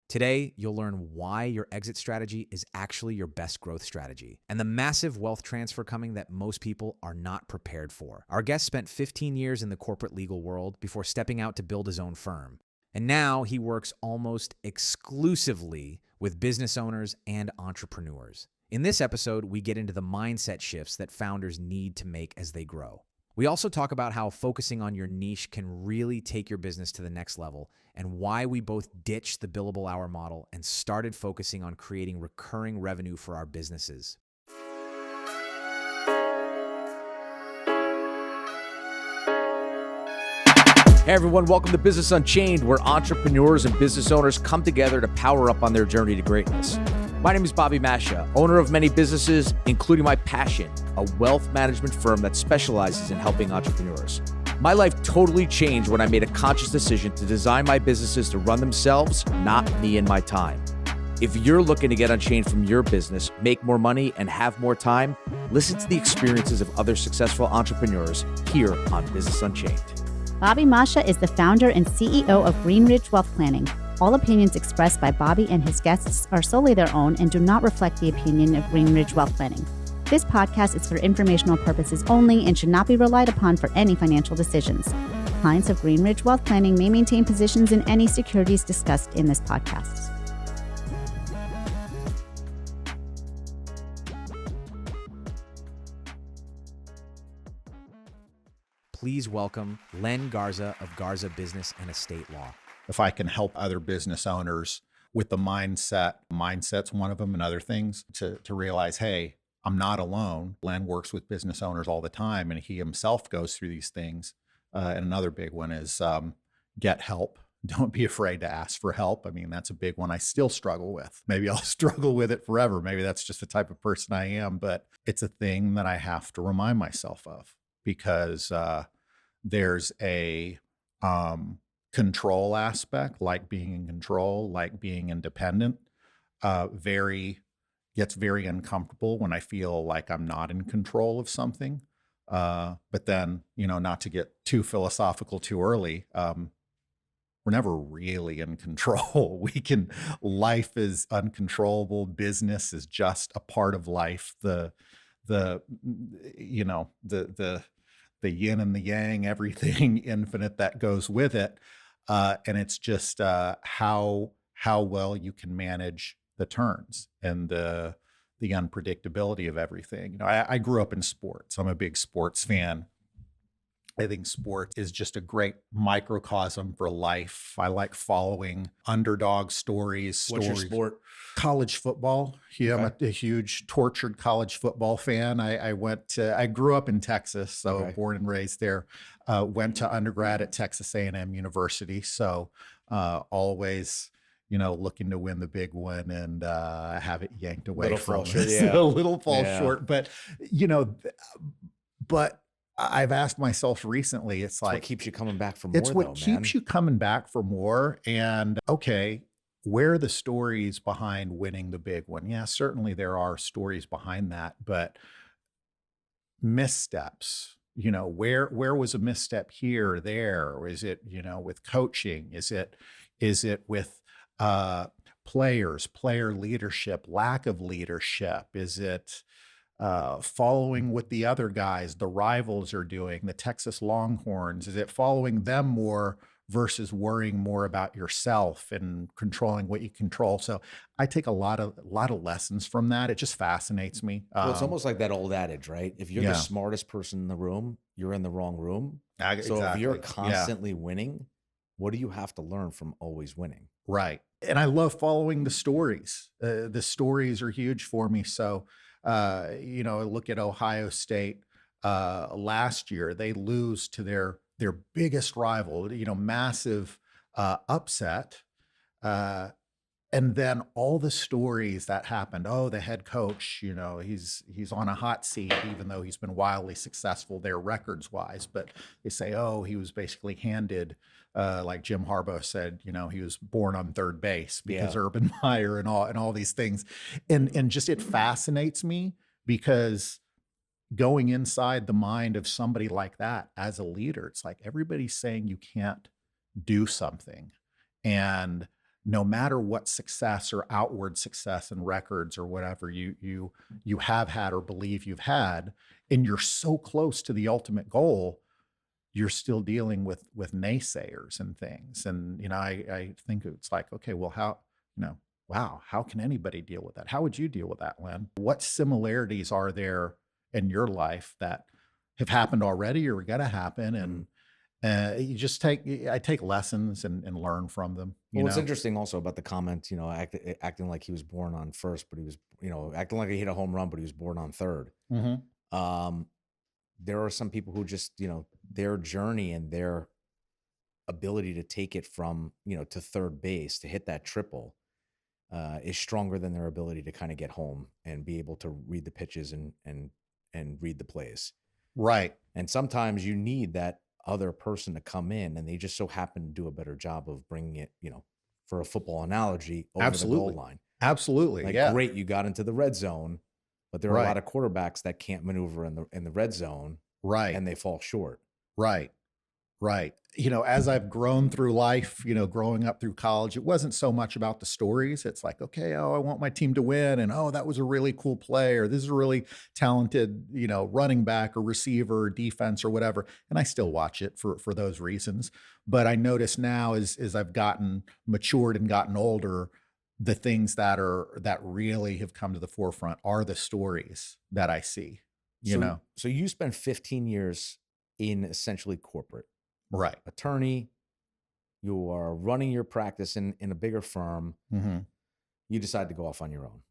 Today, you'll learn why your exit strategy is actually your best growth strategy and the massive wealth transfer coming that most people are not prepared for. Our guest spent 15 years in the corporate legal world before stepping out to build his own firm. And now he works almost exclusively with business owners and entrepreneurs. In this episode, we get into the mindset shifts that founders need to make as they grow. We also talk about how focusing on your niche can really take your business to the next level and why we both ditched the billable hour model and started focusing on creating recurring revenue for our businesses. Hey everyone, welcome to Business Unchained, where entrepreneurs and business owners come together to power up on their journey to greatness. My name is Bobby Mascia, owner of many businesses, including my passion, a wealth management firm that specializes in helping entrepreneurs. My life totally changed when I made a conscious decision to design my businesses to run themselves, not me and my time. If you're looking to get unchained from your business, make more money, and have more time, listen to the experiences of other successful entrepreneurs here on Business Unchained. Bobby Mascia is the founder and CEO of Greenridge Wealth Planning. All opinions expressed by Bobby and his guests are solely their own and do not reflect the opinion of Greenridge Wealth Planning. This podcast is for informational purposes only and should not be relied upon for any financial decisions. Clients of Greenridge Wealth Planning may maintain positions in any securities discussed in this podcast. Please welcome Len Garza of Garza Business and Estate Law. If I can help other business owners with the mindset's one of them, and other things to realize, hey, I'm not alone. Len works with business owners all the time, and he himself goes through these things. And another big one is get help. Don't be afraid to ask for help. I mean, that's a big one I still struggle with. Maybe I'll struggle with it forever. Maybe that's just the type of person I am, but it's a thing that I have to remind myself of, because there's a control aspect, like being in control, like being independent, gets very uncomfortable when I feel like I'm not in control of something. But then, not to get too philosophical too early, we're never really in control. Life is uncontrollable. Business is just a part of life. The yin and the yang, everything infinite that goes with it. And it's just how well you can manage the turns and the unpredictability of everything. I grew up in sports. I'm a big sports fan. I think sports is just a great microcosm for life. I like following underdog stories. What's your sport? College football. Yeah, Okay. I'm a huge tortured college football fan. I grew up in Texas, so Okay. born and raised there. Went to undergrad at Texas A&M University. So always, looking to win the big one and have it yanked away Little from fall short, us. yeah. A little fall Yeah. short, but I've asked myself recently, it's It's what like, keeps you coming back for more, it's what keeps you coming back for more. And okay, where are the stories behind winning the big one? Yeah, certainly there are stories behind that, but missteps, where was a misstep here or there? Or is it, with coaching? Is it with player leadership, lack of leadership? Is it following what the other guys, the rivals are doing, the Texas Longhorns? Is it following them more versus worrying more about yourself and controlling what you control? So I take a lot of lessons from that. It just fascinates me. Well, it's almost like that old adage, right? If you're the Yeah. smartest person in the room, you're in the wrong room. I- So if you're exactly. Yeah. constantly winning, what do you have to learn from always winning? Right. And I love following the stories. The stories are huge for me. So, look at Ohio State last year. They lose to their biggest rival, massive upset. And then all the stories that happened. Oh, the head coach, he's on a hot seat, even though he's been wildly successful there records wise. But they say, oh, he was basically handed, like Jim Harbaugh said, he was born on third base because Yeah. Urban Meyer and all these things. And just it fascinates me, because going inside the mind of somebody like that as a leader, it's like everybody's saying you can't do something. And no matter what success or outward success and records or whatever you have had or believe you've had, and you're so close to the ultimate goal, you're still dealing with naysayers and things. And, I think it's like, okay, well, wow, how can anybody deal with that? How would you deal with that, Len? What similarities are there in your life that have happened already or are going to happen? And I take lessons and learn from them. Well, what's interesting also about the comment, acting like he was born on first, but he was, acting like he hit a home run, but he was born on third. Mm-hmm. There are some people who just, their journey and their ability to take it from, to third base, to hit that triple, is stronger than their ability to kind of get home and be able to read the pitches and read the plays. Right. And sometimes you need that other person to come in, and they just so happen to do a better job of bringing it, for a football analogy, over the goal line. Absolutely. Like, yeah. Great, you got into the red zone, but there are Right. a lot of quarterbacks that can't maneuver in the red zone, Right. and they fall short. Right. Right. As I've grown through life, growing up through college, it wasn't so much about the stories. It's like, okay, I want my team to win. And, that was a really cool play, or this is a really talented, running back or receiver or defense or whatever. And I still watch it for those reasons. But I notice now as I've gotten matured and gotten older, the things that really have come to the forefront are the stories that I see, So you spent 15 years in essentially corporate. Right. Attorney, you are running your practice in a bigger firm. Mm-hmm. You decide to go off on your own,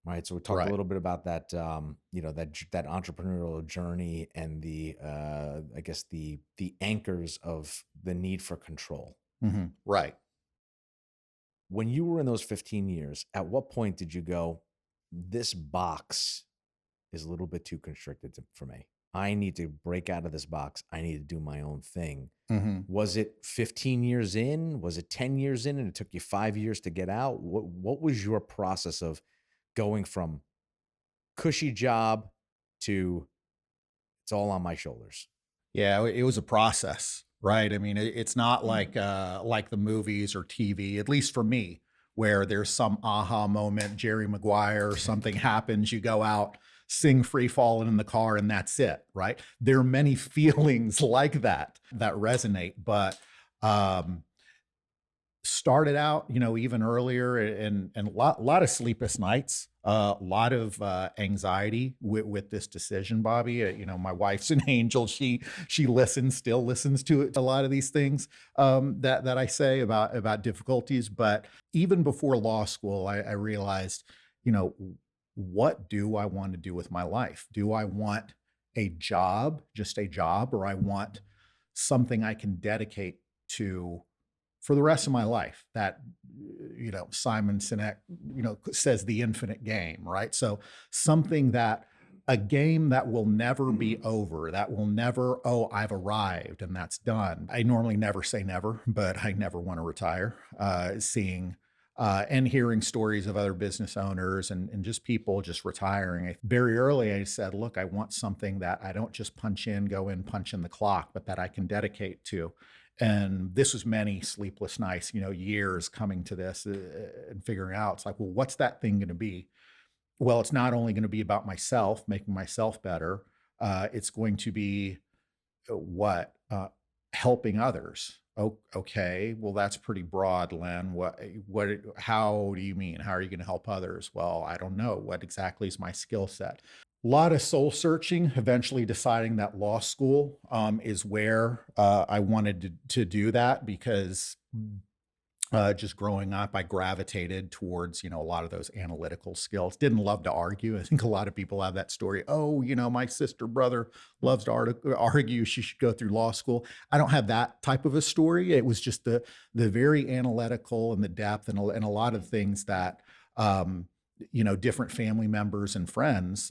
right? So we talked Right. a little bit about that, that entrepreneurial journey and the, I guess the anchors of the need for control. Mm-hmm. Right. When you were in those 15 years, at what point did you go, this box is a little bit too constricted for me? I need to break out of this box. I need to do my own thing. Mm-hmm. Was it 15 years in? Was it 10 years in and it took you 5 years to get out? What was your process of going from cushy job to it's all on my shoulders? Yeah, it was a process, right? I mean, it's not like the movies or TV, at least for me, where there's some aha moment, Jerry Maguire, something happens, you go out, sing Free Fallin' in the car, and that's it, right? There are many feelings like that resonate, but started out, even earlier, and a lot of sleepless nights, a lot of anxiety with this decision, Bobby. My wife's an angel. She still listens to a lot of these things that I say about difficulties. But even before law school, I realized, what do I want to do with my life? Do I want a job, just a job, or I want something I can dedicate to for the rest of my life? That, Simon Sinek, says the infinite game, right? So a game that will never be over, that will never, I've arrived and that's done. I normally never say never, but I never want to retire. Seeing and hearing stories of other business owners and just people just retiring. Very early, I said, look, I want something that I don't just punch in the clock, but that I can dedicate to. And this was many sleepless nights, years coming to this and figuring out, it's like, well, what's that thing going to be? Well, it's not only going to be about myself, making myself better. It's going to be helping others. Oh, okay. Well, that's pretty broad, Len. How do you mean? How are you going to help others? Well, I don't know. What exactly is my skill set? A lot of soul searching, eventually deciding that law school is where I wanted to do that, because just growing up, I gravitated towards, a lot of those analytical skills. Didn't love to argue. I think a lot of people have that story. Oh, my sister, brother loves to argue. She should go through law school. I don't have that type of a story. It was just the very analytical and the depth and a lot of things that, different family members and friends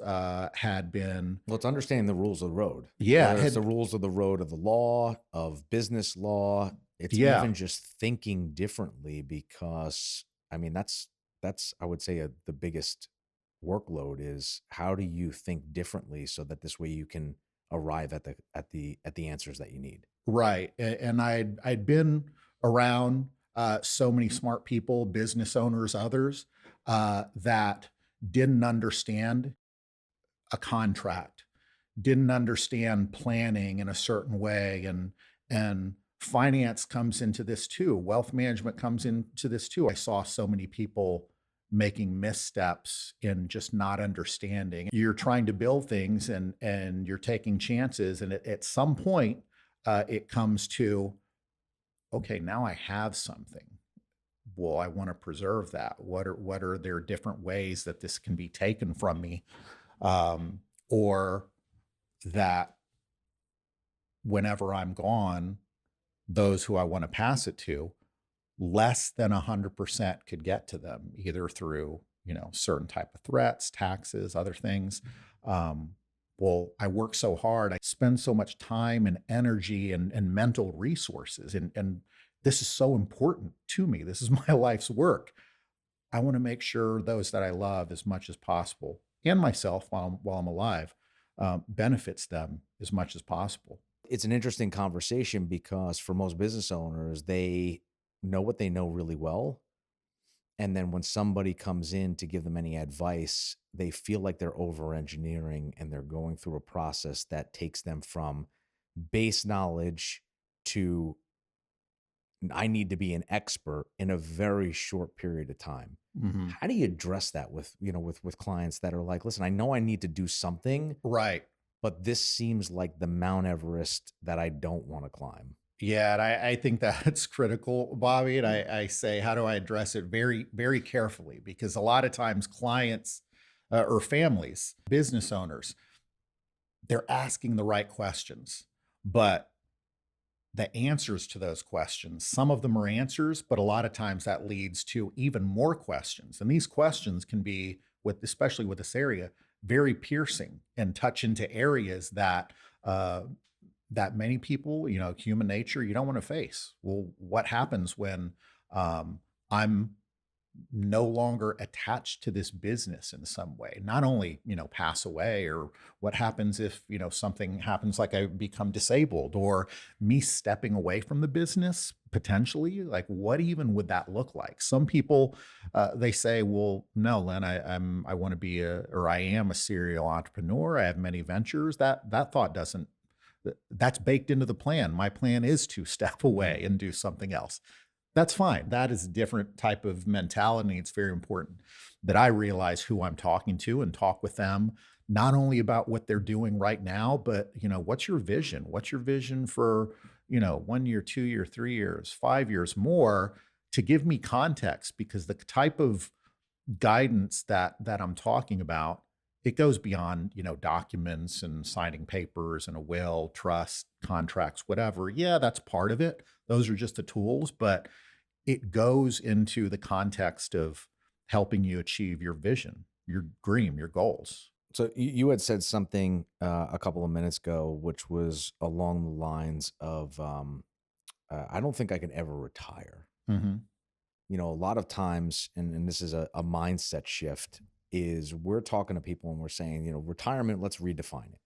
had been. Well, it's understanding the rules of the road. Yeah. It's the rules of the road of the law, of business law. It's even just thinking differently, because that's I would say the biggest workload is, how do you think differently so that this way you can arrive at the answers that you need. Right. And I'd been around so many smart people, business owners, others that didn't understand a contract, didn't understand planning in a certain way, and finance comes into this too. Wealth management comes into this too. I saw so many people making missteps in just not understanding. You're trying to build things and you're taking chances, and at some point, it comes to, okay, now I have something. Well, I want to preserve that. What are there different ways that this can be taken from me, or that whenever I'm gone, those who I want to pass it to, less than 100% could get to them, either through, certain type of threats, taxes, other things. Well, I work so hard. I spend so much time and energy and mental resources. And this is so important to me. This is my life's work. I want to make sure those that I love as much as possible, and myself while I'm alive, benefits them as much as possible. It's an interesting conversation because for most business owners, they know what they know really well. And then when somebody comes in to give them any advice, they feel like they're over engineering and they're going through a process that takes them from base knowledge to I need to be an expert in a very short period of time. Mm-hmm. How do you address that with clients that are like, listen, I know I need to do something, Right. but this seems like the Mount Everest that I don't want to climb? Yeah, and I think that's critical, Bobby. And I say, how do I address it very, very carefully? Because a lot of times clients or families, business owners, they're asking the right questions, but the answers to those questions, some of them are answers, but a lot of times that leads to even more questions. And these questions can be, especially with this area, very piercing and touch into areas that that many people, human nature, you don't want to face. Well, what happens when I'm no longer attached to this business in some way? Not only, pass away, or what happens if, something happens like I become disabled, or me stepping away from the business potentially, like what even would that look like? Some people, they say, well, no, Len, I want to be I am a serial entrepreneur. I have many ventures. That thought that's baked into the plan. My plan is to step away and do something else. That's fine. That is a different type of mentality. It's very important that I realize who I'm talking to and talk with them, not only about what they're doing right now, but, what's your vision? What's your vision for, 1 year, 2 year, 3 years, 5 years more, to give me context, because the type of guidance that I'm talking about, it goes beyond, documents and signing papers and a will, trust, contracts, whatever. Yeah, that's part of it. Those are just the tools, but it goes into the context of helping you achieve your vision, your dream, your goals. So you had said something a couple of minutes ago, which was along the lines of, I don't think I can ever retire. Mm-hmm. A lot of times, and this is a mindset shift, is we're talking to people and we're saying, retirement, let's redefine it.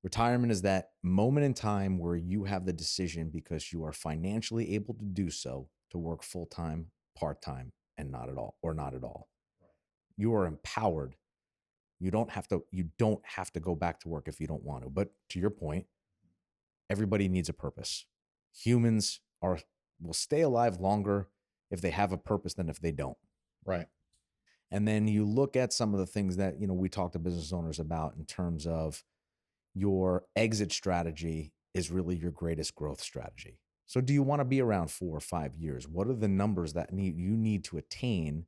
Retirement is that moment in time where you have the decision, because you are financially able to do so, to work full-time, part-time, and not at all, or not at all. You are empowered. You don't have to go back to work if you don't want to. But to your point, everybody needs a purpose. Humans will stay alive longer if they have a purpose than if they don't. Right. And then you look at some of the things that, we talk to business owners about in terms of your exit strategy is really your greatest growth strategy. So do you want to be around 4 or 5 years? What are the numbers that you need to attain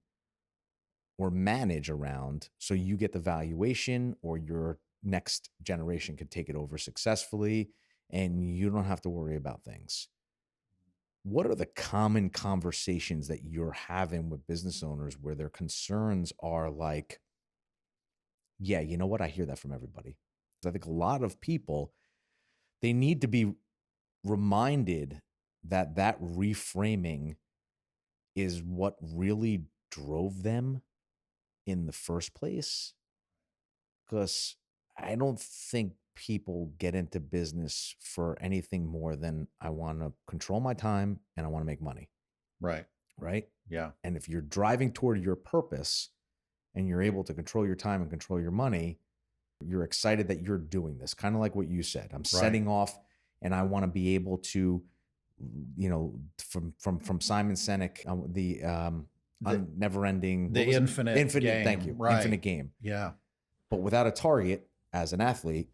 or manage around so you get the valuation, or your next generation can take it over successfully and you don't have to worry about things? What are the common conversations that you're having with business owners where their concerns are like, yeah, you know what? I hear that from everybody. I think a lot of people, they need to be reminded that reframing is what really drove them in the first place. Because I don't think people get into business for anything more than I want to control my time and I want to make money. Right. right? Yeah. And if you're driving toward your purpose and you're able to control your time and control your money, you're excited that you're doing this. Kind of like what you said. I'm setting off and I want to be able to, from Simon Sinek, never ending, the infinite game. Thank you. Right. Infinite game. Yeah. But without a target as an athlete,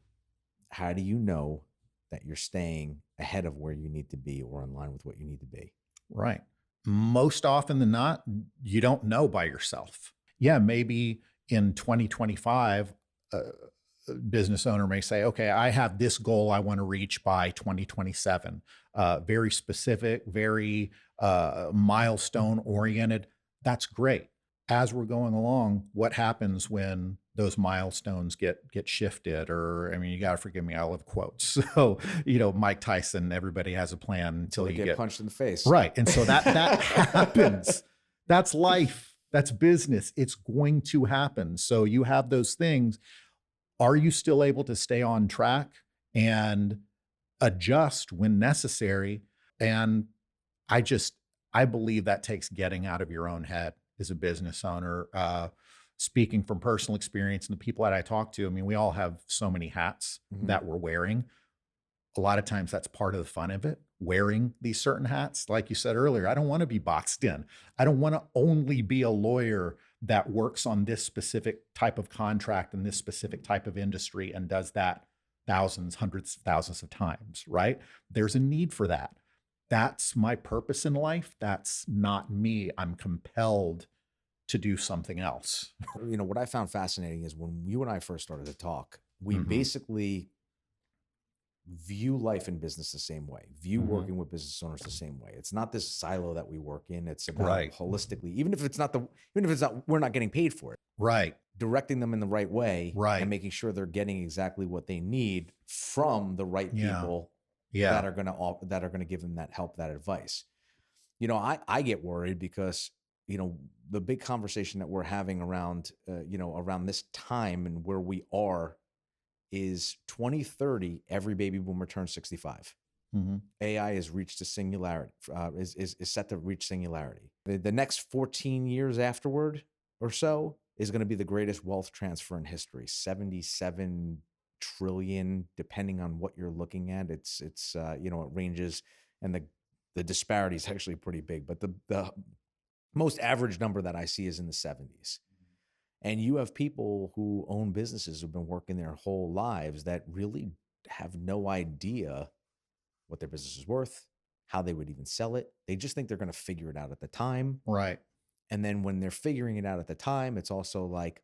how do you know that you're staying ahead of where you need to be or in line with what you need to be? Right. Most often than not, you don't know by yourself. Yeah, maybe in 2025, a business owner may say, okay, I have this goal I want to reach by 2027. Very specific, very milestone oriented. That's great. As we're going along, what happens when those milestones get shifted? Or, I mean, you got to forgive me, I love quotes. So, Mike Tyson, everybody has a plan until you get punched in the face. Right. And so that happens. That's life. That's business. It's going to happen. So you have those things. Are you still able to stay on track and adjust when necessary? And I believe that takes getting out of your own head as a business owner. Speaking from personal experience and the people that I talk to, I mean, we all have so many hats that we're wearing. A lot of times that's part of the fun of it, wearing these certain hats. Like you said earlier, I don't want to be boxed in. I don't want to only be a lawyer that works on this specific type of contract in this specific type of industry and does that thousands, hundreds of thousands of times, right? There's a need for that. That's my purpose in life. That's not me. I'm compelled to do something else. What I found fascinating is when you and I first started to talk, we basically view life and business the same way, view working with business owners the same way. It's not this silo that we work in. It's about holistically, even if we're not getting paid for it. Right. Directing them in the right way. Right. And making sure they're getting exactly what they need from the right people that are going to give them that help, that advice. I get worried because, the big conversation that we're having around, around this time and where we are is 2030, every baby boomer turns 65. AI has reached a singularity, is set to reach singularity. The next 14 years afterward or so is going to be the greatest wealth transfer in history, 77 trillion, depending on what you're looking at. It ranges, and the disparity is actually pretty big, but the most average number that I see is in the 70s. And you have people who own businesses who've been working their whole lives that really have no idea what their business is worth, how they would even sell it. They just think they're going to figure it out at the time. Right. And then when they're figuring it out at the time, it's also like,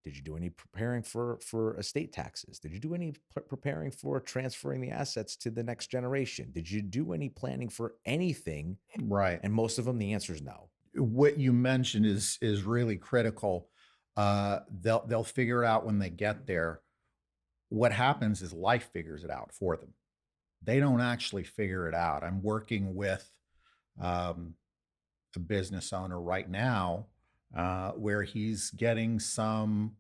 did you do any preparing for estate taxes? Did you do any preparing for transferring the assets to the next generation? Did you do any planning for anything? Right. And most of them, the answer is no. What you mentioned is really critical. They'll figure it out when they get there. What happens is life figures it out for them. They don't actually figure it out. I'm working with a business owner right now where he's getting some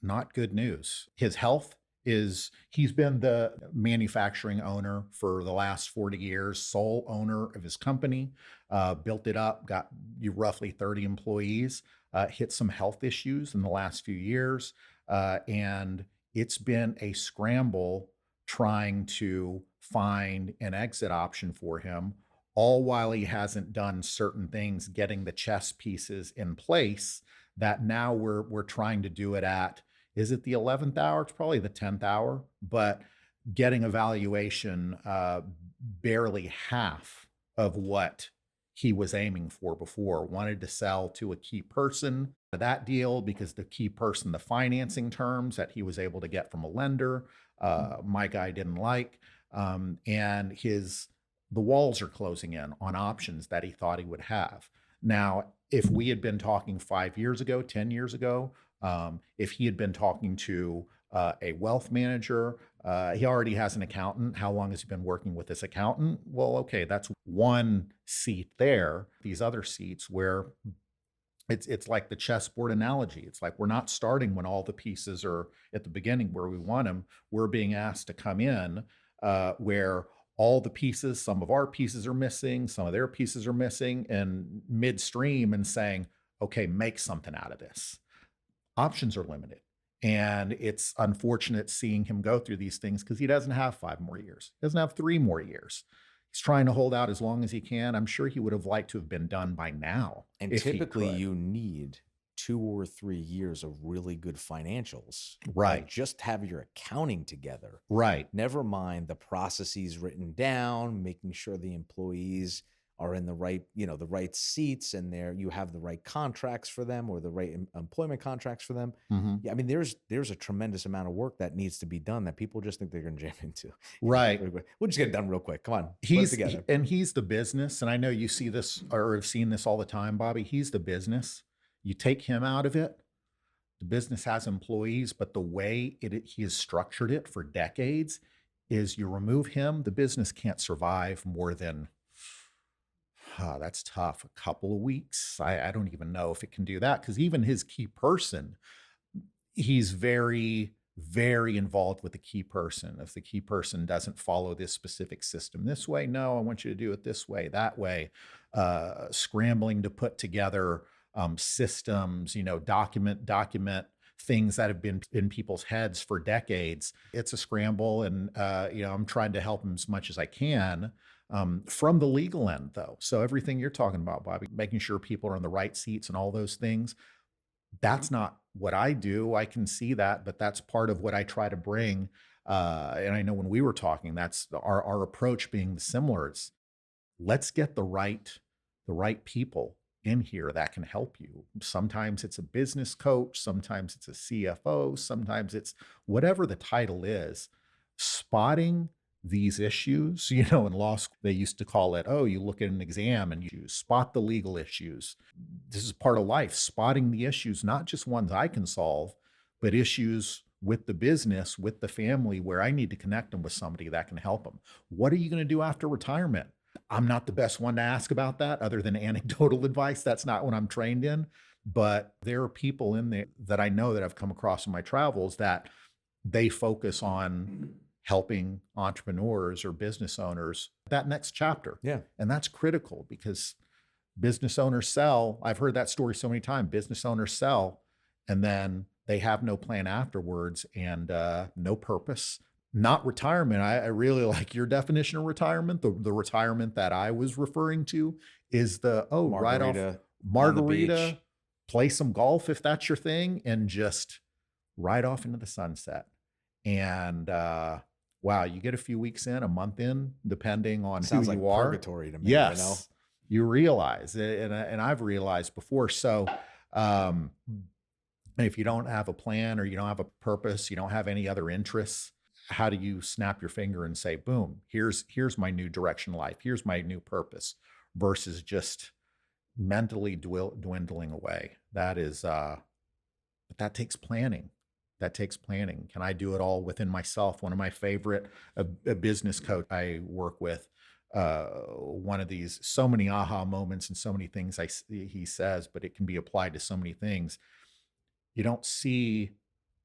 not good news. His health he's been the manufacturing owner for the last 40 years, sole owner of his company, built it up, got roughly 30 employees, hit some health issues in the last few years. And it's been a scramble trying to find an exit option for him, all while he hasn't done certain things, getting the chess pieces in place that now we're trying to do it at. Is it the 11th hour? It's probably the 10th hour, but getting a valuation barely half of what he was aiming for before. Wanted to sell to a key person that deal because the key person, the financing terms that he was able to get from a lender, my guy didn't like, and the walls are closing in on options that he thought he would have. Now, if we had been talking 5 years ago, 10 years ago, if he had been talking to a wealth manager, he already has an accountant. How long has he been working with this accountant? Well, okay, that's one seat there. These other seats where it's like the chessboard analogy. It's like we're not starting when all the pieces are at the beginning where we want them. We're being asked to come in where all the pieces, some of our pieces are missing, some of their pieces are missing, and midstream and saying, okay, make something out of this. Options are limited. And it's unfortunate seeing him go through these things because he doesn't have 5 more years. He doesn't have 3 more years. He's trying to hold out as long as he can. I'm sure he would have liked to have been done by now. And typically you need 2 or 3 years of really good financials. Right. Like just have your accounting together. Right. Never mind the processes written down, making sure the employees are in the right, the right seats, and you have the right contracts for them, or the right employment contracts for them. Mm-hmm. Yeah, I mean, there's a tremendous amount of work that needs to be done that people just think they're going to jam into. Right. We'll just get it done real quick. Come on. He's the business. And I know you see this or have seen this all the time, Bobby. He's the business. You take him out of it. The business has employees, but the way he has structured it for decades is you remove him, the business can't survive more than, that's tough, a couple of weeks. I don't even know if it can do that, because even his key person, he's very, very involved with the key person. If the key person doesn't follow this specific system this way, no, I want you to do it this way, that way, scrambling to put together systems, document things that have been in people's heads for decades. It's a scramble, and I'm trying to help them as much as I can from the legal end, though. So everything you're talking about, Bobby, making sure people are in the right seats and all those things, that's not what I do. I can see that, but that's part of what I try to bring. And I know when we were talking, that's our approach being similar. It's let's get the right people in here that can help you. Sometimes it's a business coach, sometimes it's a CFO, sometimes it's whatever the title is. Spotting these issues, in law school, they used to call it, you look at an exam and you spot the legal issues. This is part of life, spotting the issues, not just ones I can solve, but issues with the business, with the family, where I need to connect them with somebody that can help them. What are you going to do after retirement? I'm not the best one to ask about that, other than anecdotal advice. That's not what I'm trained in. But there are people in there that I know that I've come across in my travels that they focus on helping entrepreneurs or business owners that next chapter. Yeah. And that's critical, because business owners sell. I've heard that story so many times. Business owners sell, and then they have no plan afterwards, and no purpose. Not retirement. I really like your definition of retirement. The retirement that I was referring to is right off margarita, play some golf if that's your thing, and just ride off into the sunset. And wow, you get a few weeks in, a month in, depending on who you are. Purgatory to me. Yes, you realize it, and I've realized before. So if you don't have a plan, or you don't have a purpose, you don't have any other interests, how do you snap your finger and say, boom, here's my new direction in life, here's my new purpose, versus just mentally dwindling away? That is, but that takes planning. That takes planning. Can I do it all within myself? One of my favorite, a business coach I work with, one of these, so many aha moments and so many things he says, but it can be applied to so many things. You don't see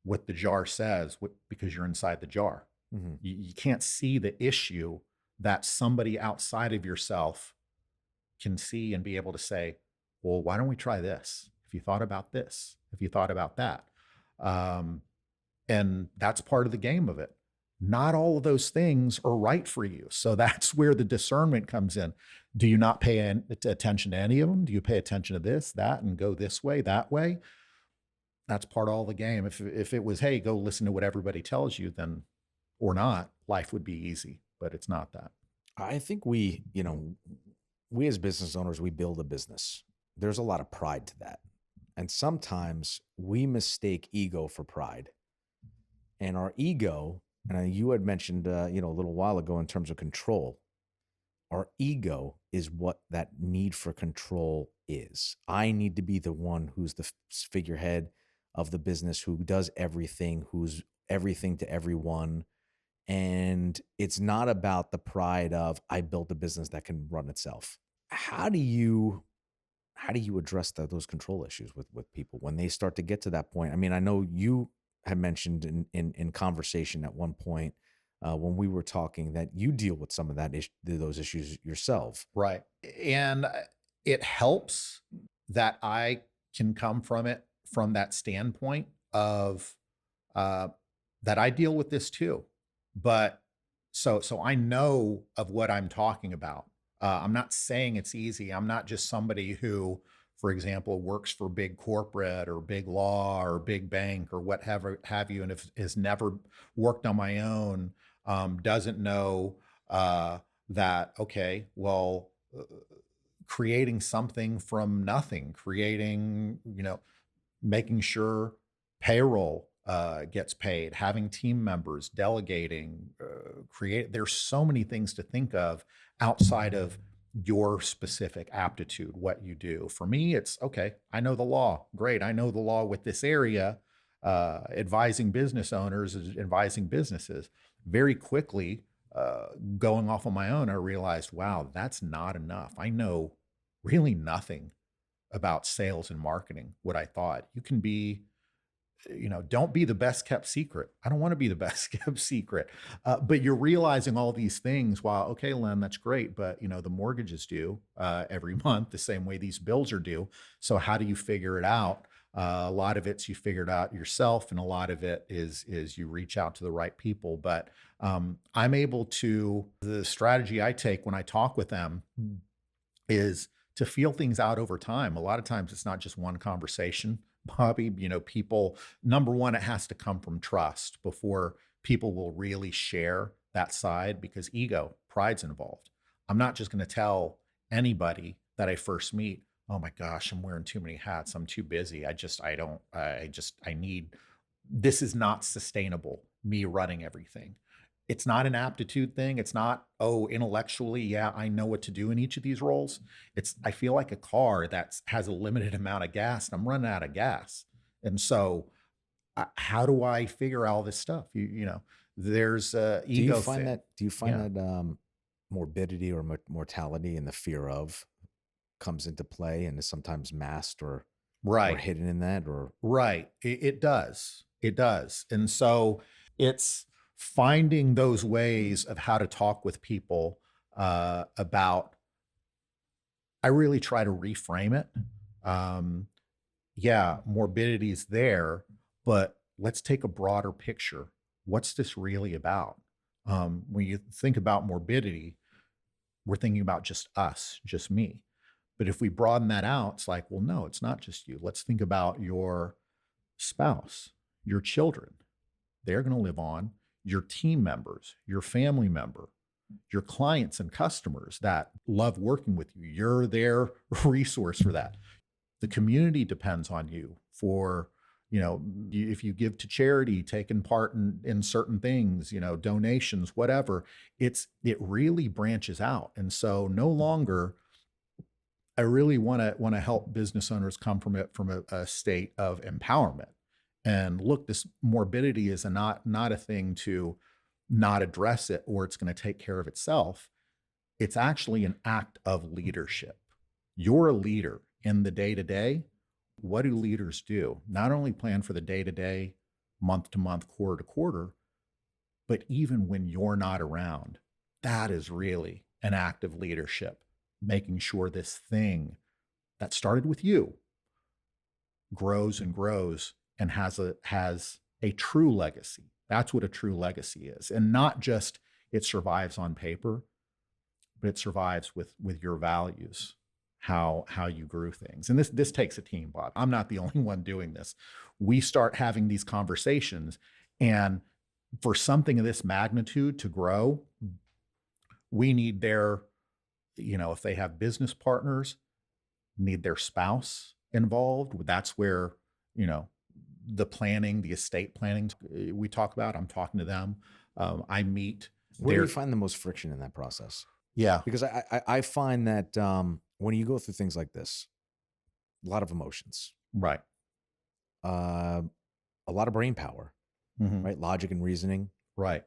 what the jar says because you're inside the jar. Mm-hmm. You can't see the issue that somebody outside of yourself can see and be able to say, well, why don't we try this? If you thought about this, if you thought about that. And that's part of the game of it. Not all of those things are right for you. So that's where the discernment comes in. Do you not pay attention to any of them? Do you pay attention to this, that, and go this way, that way? That's part of all the game. If it was, hey, go listen to what everybody tells you, then, or not, life would be easy, but it's not that. I think we as business owners, we build a business. There's a lot of pride to that. And sometimes we mistake ego for pride. And our ego, and you had mentioned, a little while ago in terms of control, our ego is what that need for control is. I need to be the one who's the figurehead of the business, who does everything, who's everything to everyone. And it's not about the pride of, I built a business that can run itself. How do you address those control issues with people when they start to get to that point? I mean, I know you had mentioned in conversation at one point when we were talking that you deal with some of those issues yourself. Right. And it helps that I can come from it from that standpoint of that I deal with this too. But so I know of what I'm talking about. I'm not saying it's easy. I'm not just somebody who, for example, works for big corporate or big law or big bank or whatever have you, and has never worked on my own, doesn't know that, okay, well, creating something from nothing, creating, making sure payroll gets paid, having team members, delegating, there's so many things to think of outside of your specific aptitude, what you do. For me, it's okay, I know the law. Great. I know the law with this area, advising business owners, advising businesses. Very quickly, going off on my own, I realized, wow, that's not enough. I know really nothing about sales and marketing, what I thought. You can be, don't be the best kept secret. I don't want to be the best kept secret. But you're realizing all these things while, okay, Len, that's great. But, the mortgage is due every month, the same way these bills are due. So how do you figure it out? A lot of it's you figure it out yourself, and a lot of it is you reach out to the right people. But I'm able to, the strategy I take when I talk with them is to feel things out over time. A lot of times it's not just one conversation, Bobby. People, number one, it has to come from trust before people will really share that side, because ego, pride's involved. I'm not just going to tell anybody that I first meet, oh my gosh, I'm wearing too many hats, I'm too busy, I need, this is not sustainable, me running everything. It's not an aptitude thing. It's not, oh, intellectually, yeah, I know what to do in each of these roles. I feel like a car that has a limited amount of gas, and I'm running out of gas. And so how do I figure all this stuff? There's ego. Do you find that morbidity or mortality and the fear of comes into play and is sometimes masked or hidden in that? Or right. It does. And so it's finding those ways of how to talk with people about, I really try to reframe it. Yeah, morbidity is there, but let's take a broader picture. What's this really about? When you think about morbidity, we're thinking about just us, just me. But if we broaden that out, it's like, well, no, it's not just you. Let's think about your spouse, your children. They're going to live on, your team members, your family member, your clients and customers that love working with you. You're their resource for that. The community depends on you for, if you give to charity, taking part in certain things, donations, whatever, it really branches out. And so no longer, I really want to help business owners come from a state of empowerment. And look, this morbidity is not a thing to not address it or it's going to take care of itself. It's actually an act of leadership. You're a leader in the day-to-day. What do leaders do? Not only plan for the day-to-day, month-to-month, quarter-to-quarter, but even when you're not around, that is really an act of leadership, making sure this thing that started with you grows and grows and has a true legacy. That's what a true legacy is. And not just it survives on paper, but it survives with your values, how you grew things. And this takes a team, Bob. I'm not the only one doing this. We start having these conversations, and for something of this magnitude to grow, we need their, if they have business partners, need their spouse involved. That's where, the planning, the estate planning we talk about, I'm talking to them. I meet. Where do you find the most friction in that process? Yeah. Because I find that when you go through things like this, a lot of emotions. Right. A lot of brain power, right? Logic and reasoning. Right.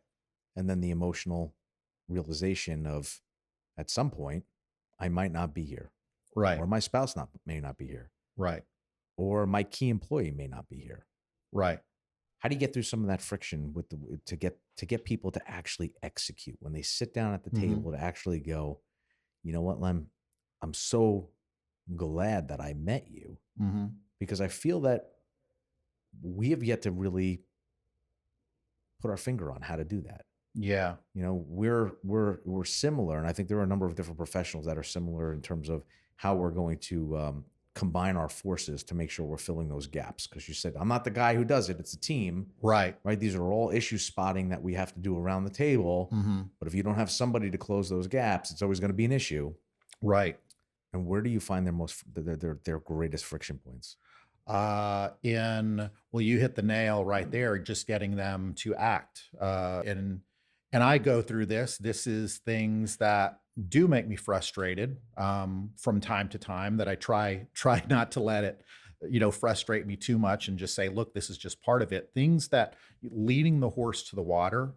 And then the emotional realization of, at some point, I might not be here. Right. Or my spouse may not be here. Right. Or my key employee may not be here. Right. How do you get through some of that friction with to get people to actually execute when they sit down at the table to actually go, you know what, Lem, I'm so glad that I met you because I feel that we have yet to really put our finger on how to do that. Yeah. You know, we're similar, and I think there are a number of different professionals that are similar in terms of how we're going to combine our forces to make sure we're filling those gaps. Because you said, I'm not the guy who does it; it's a team, Right. Right? These are all issue spotting that we have to do around the table. But if you don't have somebody to close those gaps, it's always going to be an issue. Right. And where do you find their greatest friction points? Well, you hit the nail right there, just getting them to act. And I go through this. This is things that do make me frustrated from time to time, that I try not to let it, frustrate me too much, and just say, look, this is just part of it. Things that leading the horse to the water,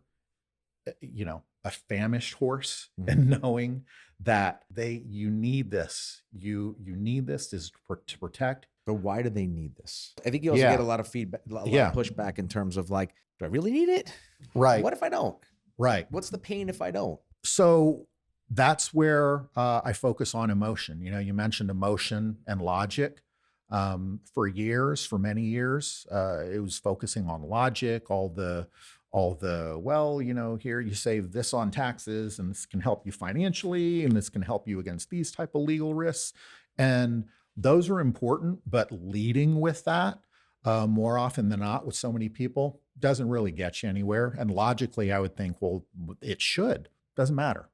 a famished horse, and knowing that you need this, you need this is to protect. But why do they need this? I think you also get a lot of feedback, a lot of pushback in terms of like, do I really need it? Right. What if I don't? Right. What's the pain if I don't? So that's where I focus on emotion. You mentioned emotion and logic. For many years, it was focusing on logic, all the, here you save this on taxes, and this can help you financially, and this can help you against these type of legal risks. And those are important, but leading with that more often than not with so many people doesn't really get you anywhere. And logically, I would think, well, it should. Doesn't matter.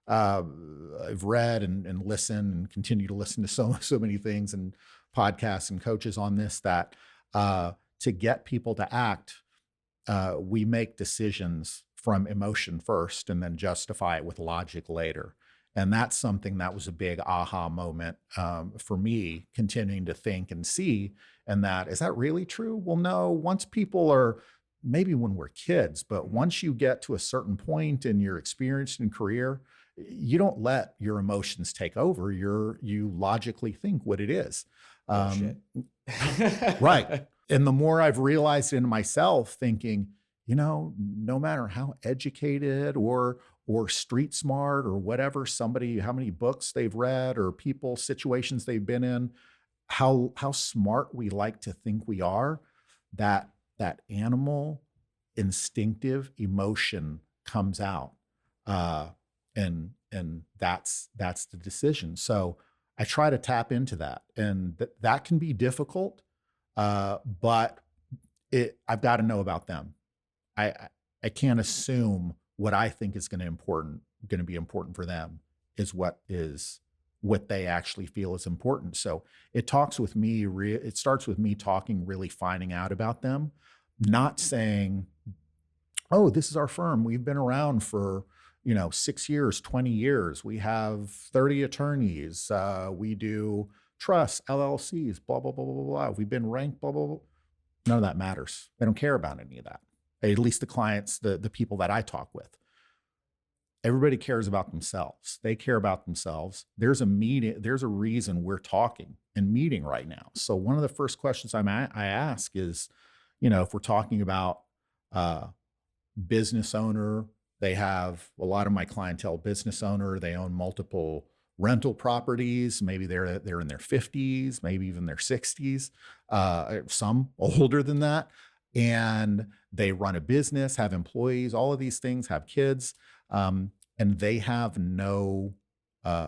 I've read and listened and continue to listen to so many things and podcasts and coaches on this, that to get people to act, we make decisions from emotion first and then justify it with logic later. And that's something that was a big aha moment for me, continuing to think and see. And is that really true? Well, no, once people are, maybe when we're kids, but once you get to a certain point in your experience and career, you don't let your emotions take over. You logically think what it is. Right. And the more I've realized in myself, thinking, no matter how educated or street smart or whatever, how many books they've read or situations they've been in, how smart we like to think we are, that animal instinctive emotion comes out. And that's the decision. So I try to tap into that, and that can be difficult. But I've got to know about them. I can't assume what I think is going to be important for them is what they actually feel is important. So it starts with me talking, really finding out about them, not saying, oh, this is our firm. We've been around for 6 years, 20 years. We have 30 attorneys. We do trusts, LLCs, blah, blah, blah, blah, blah. We've been ranked, blah, blah, blah. None of that matters. They don't care about any of that. At least the clients, the people that I talk with. Everybody cares about themselves. They care about themselves. There's a reason we're talking and meeting right now. So one of the first questions I ask is, if we're talking about business owner, they have a lot of my clientele business owner. They own multiple rental properties. Maybe they're in their 50s, maybe even their 60s, some older than that. And they run a business, have employees, all of these things, have kids. And they have no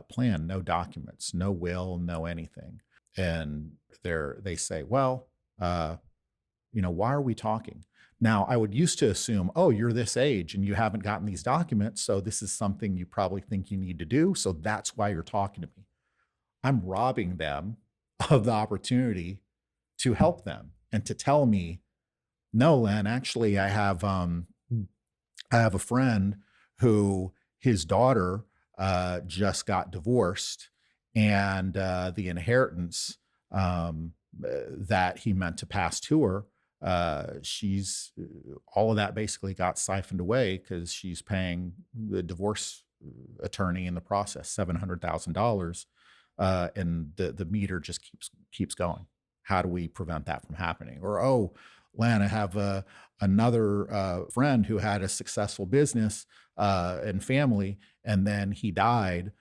plan, no documents, no will, no anything. And they say, well, why are we talking? Now, I would used to assume, oh, you're this age and you haven't gotten these documents, so this is something you probably think you need to do, so that's why you're talking to me. I'm robbing them of the opportunity to help them and to tell me, no, Len, actually, I have a friend who his daughter just got divorced, and the inheritance that he meant to pass to her, all of that basically got siphoned away because she's paying the divorce attorney in the process $700,000, and the meter just keeps going. How do we prevent that from happening? Or, oh, Len, I have another friend who had a successful business and family, and then he died.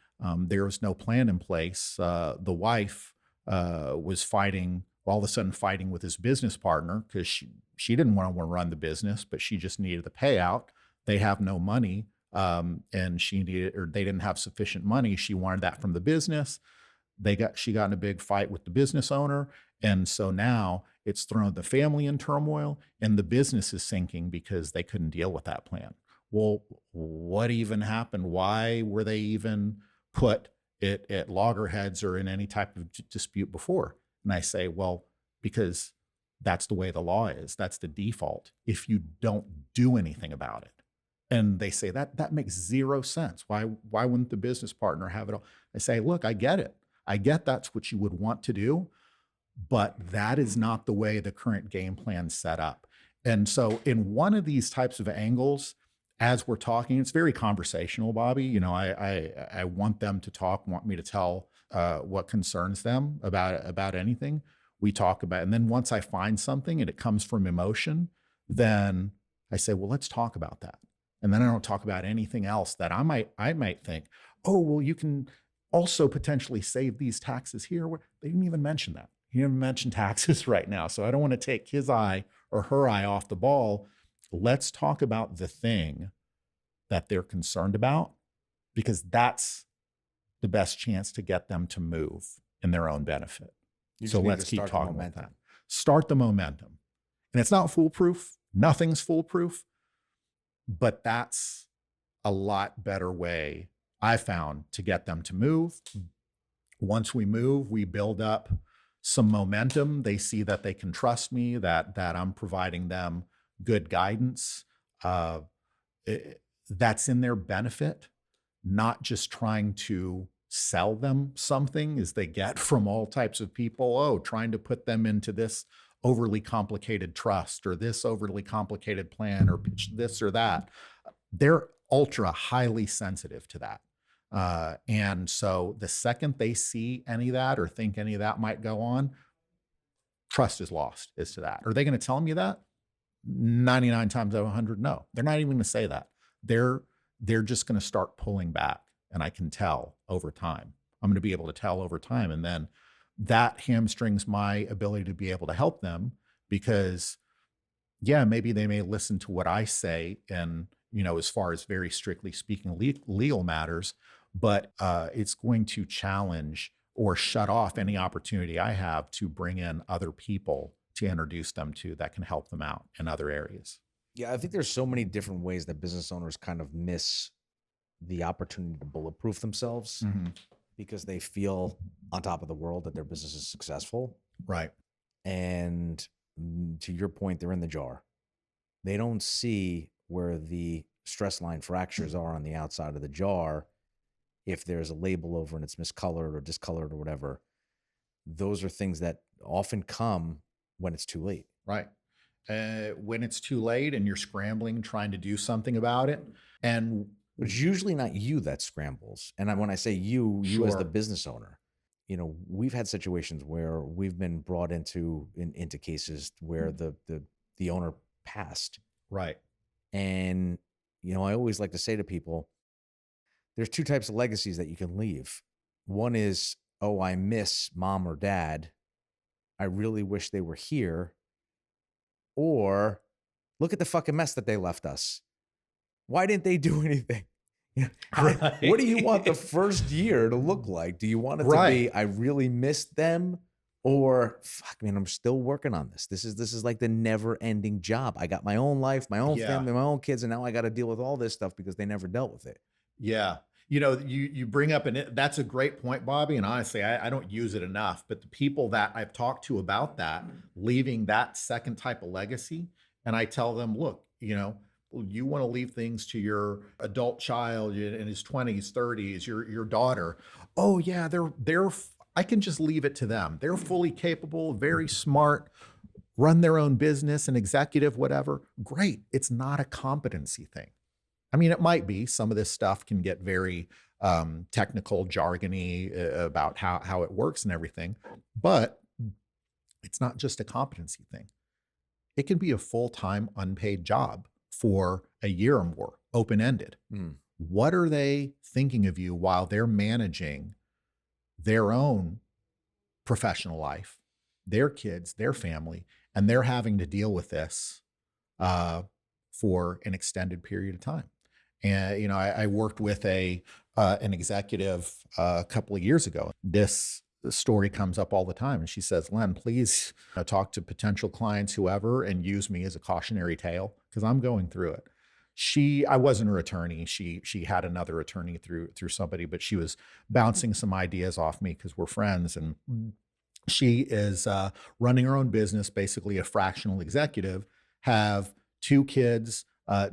There was no plan in place. The wife was fighting, all of a sudden fighting with his business partner because she didn't want to run the business, but she just needed the payout. They have no money, and she needed, or they didn't have sufficient money. She wanted that from the business. She got in a big fight with the business owner. And so now it's thrown the family in turmoil and the business is sinking because they couldn't deal with that plan. Well, what even happened? Why were they even put it at loggerheads or in any type of dispute before? And I say, well, because that's the way the law is. That's the default if you don't do anything about it. And they say that makes zero sense. Why wouldn't the business partner have it all? I say, look, I get it. I get that's what you would want to do, but that is not the way the current game plan's set up. And so in one of these types of angles, as we're talking, it's very conversational, Bobby. You know, I want them to talk, want me to tell what concerns them about anything. We talk about, and then once I find something and it comes from emotion, then I say, well, let's talk about that. And then I don't talk about anything else that I might think, oh, well, you can also potentially save these taxes here. They didn't even mention that. He didn't mention taxes right now. So I don't want to take his eye or her eye off the ball. Let's talk about the thing that they're concerned about, because that's the best chance to get them to move in their own benefit. So let's keep talking about that. Start the momentum. And it's not foolproof. Nothing's foolproof. But that's a lot better way, I found, to get them to move. Once we move, we build up some momentum. They see that they can trust me, that I'm providing them good guidance. That's in their benefit, not just trying to sell them something as they get from all types of people. Trying to put them into this overly complicated trust or this overly complicated plan or pitch this or that. They're ultra highly sensitive to that. And so the second they see any of that or think any of that might go on, trust is lost as to that. Are they going to tell me that? 99 times out of 100, no. They're not even going to say that. They're just going to start pulling back. And I can tell over time. I'm going to be able to tell over time. And then that hamstrings my ability to be able to help them because, yeah, maybe they may listen to what I say and, you know, as far as very strictly speaking legal matters, but it's going to challenge or shut off any opportunity I have to bring in other people to introduce them to that can help them out in other areas. Yeah, I think there's so many different ways that business owners kind of miss the opportunity to bulletproof themselves because they feel on top of the world that their business is successful. Right. And to your point, they're in the jar. They don't see where the stress line fractures are on the outside of the jar. If there's a label over and it's miscolored or discolored or whatever, those are things that often come when it's too late. Right. When it's too late and you're scrambling, trying to do something about it. And but it's usually not you that scrambles. And when I say you as the business owner, you know, we've had situations where we've been brought into cases where the owner passed. Right. And, you know, I always like to say to people, there's two types of legacies that you can leave. One is, oh, I miss mom or dad. I really wish they were here. Or look at the fucking mess that they left us. Why didn't they do anything? Right. What do you want the first year to look like? Do you want it to be, I really missed them? Or fuck, man, I'm still working on this. This is like the never ending job. I got my own life, my own family, my own kids, and now I got to deal with all this stuff because they never dealt with it. Yeah. You know, you bring up, that's a great point, Bobby. And honestly, I don't use it enough, but the people that I've talked to about that, leaving that second type of legacy, and I tell them, look, you know, you want to leave things to your adult child in his 20s, 30s, your daughter. Oh yeah, I can just leave it to them. They're fully capable, very smart, run their own business, an executive, whatever. Great. It's not a competency thing. I mean, it might be. Some of this stuff can get very technical, jargony about how it works and everything, but it's not just a competency thing. It can be a full-time unpaid job for a year or more, open-ended. What are they thinking of you while they're managing their own professional life, their kids, their family, and they're having to deal with this for an extended period of time? And I worked with an executive a couple of years ago. This story comes up all the time, and she says, "Len, please talk to potential clients, whoever, and use me as a cautionary tale because I'm going through it." I wasn't her attorney. She had another attorney through somebody, but she was bouncing some ideas off me because we're friends. And she is running her own business, basically a fractional executive, have 2 kids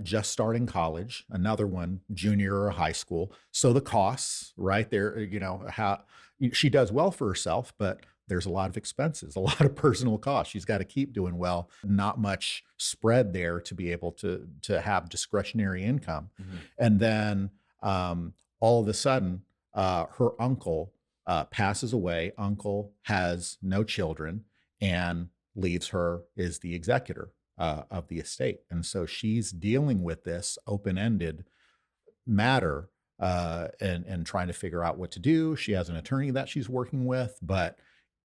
just starting college, another one junior or high school. So the costs, right there, how she does well for herself, but there's a lot of expenses, a lot of personal costs. She's got to keep doing well, not much spread there to be able to have discretionary income. And then all of a sudden, her uncle passes away. Uncle has no children and leaves her as the executor of the estate. And so she's dealing with this open-ended matter and trying to figure out what to do. She has an attorney that she's working with, but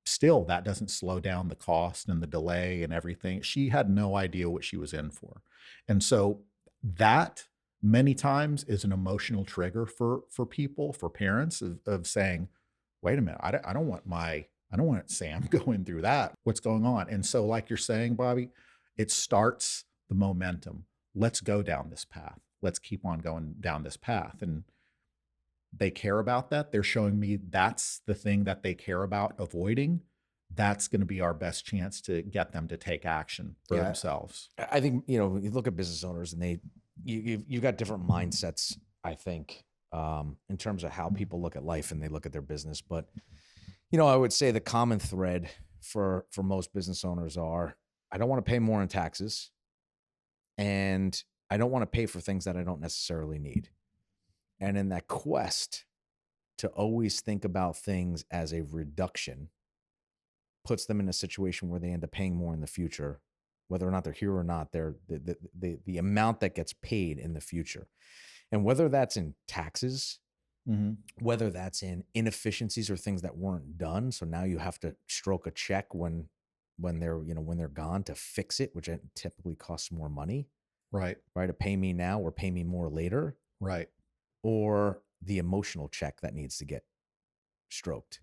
still that doesn't slow down the cost and the delay and everything. She had no idea what she was in for. And so that many times is an emotional trigger for people, for parents of saying, wait a minute, I don't want Sam going through that. What's going on? And so like you're saying, Bobby, it starts the momentum. Let's go down this path. Let's keep on going down this path. And they care about that. They're showing me that's the thing that they care about avoiding. That's going to be our best chance to get them to take action for themselves. I think, you look at business owners and you've got different mindsets, I think, in terms of how people look at life and they look at their business. But, I would say the common thread for most business owners are, I don't want to pay more in taxes, and I don't want to pay for things that I don't necessarily need. And in that quest to always think about things as a reduction puts them in a situation where they end up paying more in the future, whether or not they're here or not. They're the amount that gets paid in the future, and whether that's in taxes, whether that's in inefficiencies or things that weren't done. So now you have to stroke a check when they're gone to fix it, which typically costs more money. Right. To pay me now or pay me more later. Right. Or the emotional check that needs to get stroked,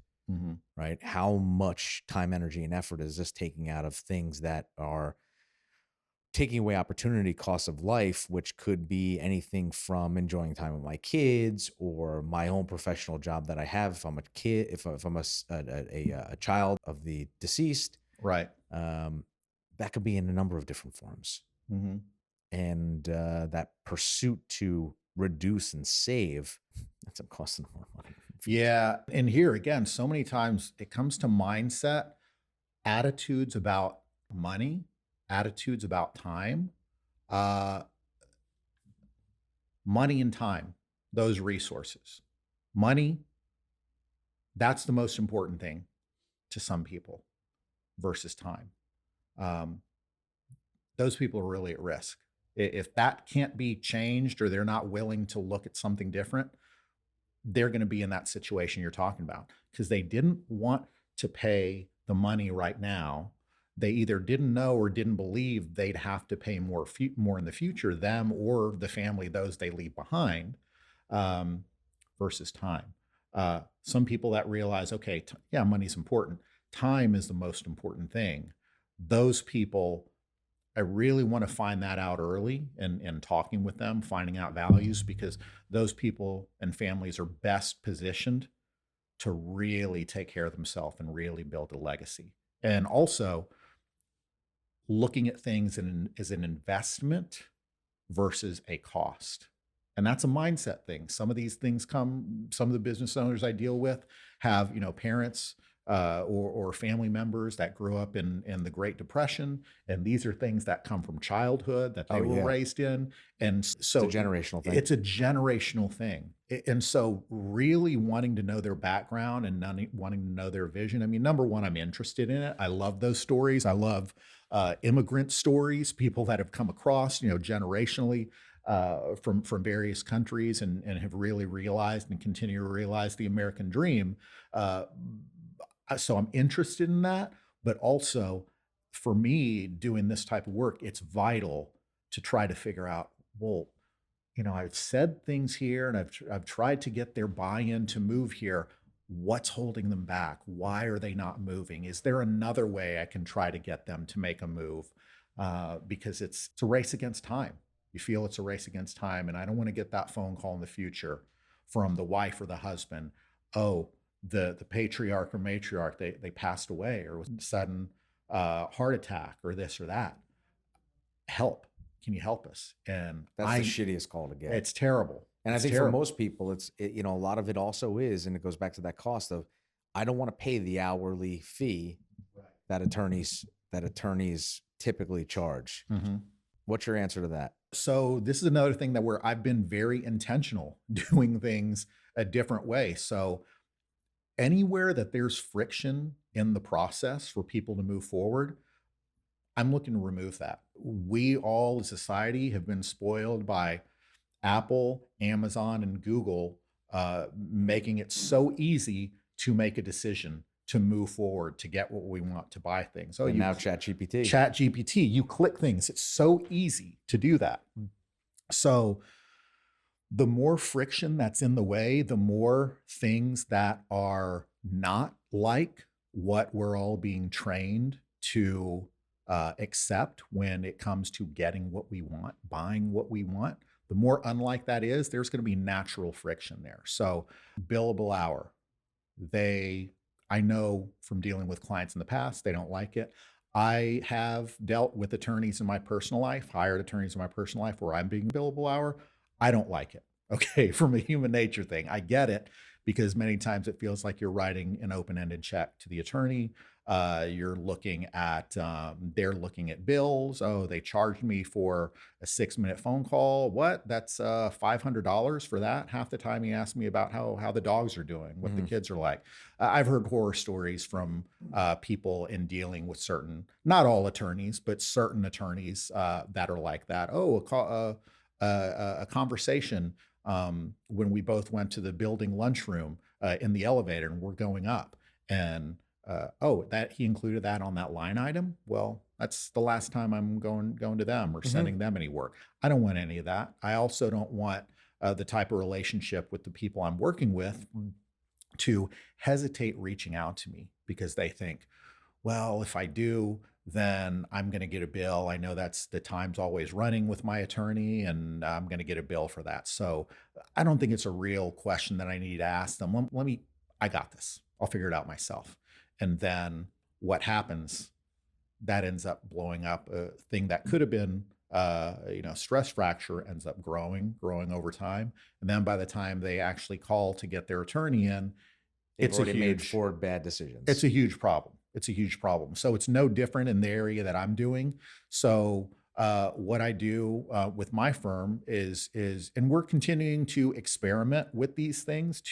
right? How much time, energy, and effort is this taking out of things that are taking away opportunity costs of life, which could be anything from enjoying time with my kids or my own professional job that I have. If I'm a kid, if I'm a child of the deceased, right? That could be in a number of different forms, and that pursuit to reduce and save, that's costing more money. Yeah. And here again, so many times it comes to mindset, attitudes about money, attitudes about time, money and time, those resources. Money, that's the most important thing to some people versus time. Those people are really at risk. If that can't be changed or they're not willing to look at something different, they're going to be in that situation you're talking about because they didn't want to pay the money right now. They either didn't know or didn't believe they'd have to pay more in the future, them or the family, those they leave behind, versus time. Some people that realize, okay, money's important. Time is the most important thing. Those people, I really want to find that out early and talking with them, finding out values, because those people and families are best positioned to really take care of themselves and really build a legacy. And also looking at things as an investment versus a cost. And that's a mindset thing. Some of these things some of the business owners I deal with have, parents or family members that grew up in the Great Depression. And these are things that come from childhood that they were raised in. And so it's a generational thing. It's a generational thing. And so really wanting to know their background and wanting to know their vision. I mean, number one, I'm interested in it. I love those stories. I love immigrant stories, people that have come across, generationally from various countries and have really realized and continue to realize the American dream. So I'm interested in that, but also for me doing this type of work, it's vital to try to figure out, well, I've said things here and I've tried to get their buy-in to move here. What's holding them back? Why are they not moving? Is there another way I can try to get them to make a move? Because it's a race against time. You feel it's a race against time. And I don't want to get that phone call in the future from the wife or the husband. Oh, the patriarch or matriarch, they passed away, or was a sudden heart attack or this or that. Help. Can you help us? And that's the shittiest call to get. It's terrible. And I think for most people, a lot of it also is, and it goes back to that cost of, I don't want to pay the hourly fee that attorneys typically charge. Mm-hmm. What's your answer to that? So this is another thing where I've been very intentional doing things a different way. So anywhere that there's friction in the process for people to move forward, I'm looking to remove that. We all as a society have been spoiled by Apple, Amazon, and Google making it so easy to make a decision, to move forward, to get what we want, to buy things. And now ChatGPT. ChatGPT, you click things. It's so easy to do that. So the more friction that's in the way, the more things that are not like what we're all being trained to accept when it comes to getting what we want, buying what we want, the more unlike that is, there's going to be natural friction there. So billable hour, I know from dealing with clients in the past, they don't like it. I have dealt with attorneys in my personal life, hired attorneys in my personal life where I'm being billable hour. I don't like it. Okay, from a human nature thing. I get it, because many times it feels like you're writing an open-ended check to the attorney. You're looking at, they're looking at bills. Oh, they charged me for a 6-minute phone call. What? That's $500 for that. Half the time he asked me about how the dogs are doing, what the kids are like. I've heard horror stories from people in dealing with certain, not all attorneys, but certain attorneys that are like that. Oh, a conversation when we both went to the building lunchroom in the elevator and we're going up, and that he included that on that line item. Well, that's the last time I'm going to them or sending them any work. I don't want any of that. I also don't want the type of relationship with the people I'm working with to hesitate reaching out to me because they think, well, if I do, then I'm going to get a bill. I know that's the time's always running with my attorney, and I'm going to get a bill for that. So I don't think it's a real question that I need to ask them. I got this. I'll figure it out myself. And then what happens, that ends up blowing up. A thing that could have been, stress fracture ends up growing over time. And then by the time they actually call to get their attorney in, They've already made 4 bad decisions. It's a huge problem. So it's no different in the area that I'm doing. So what I do with my firm is, and we're continuing to experiment with these things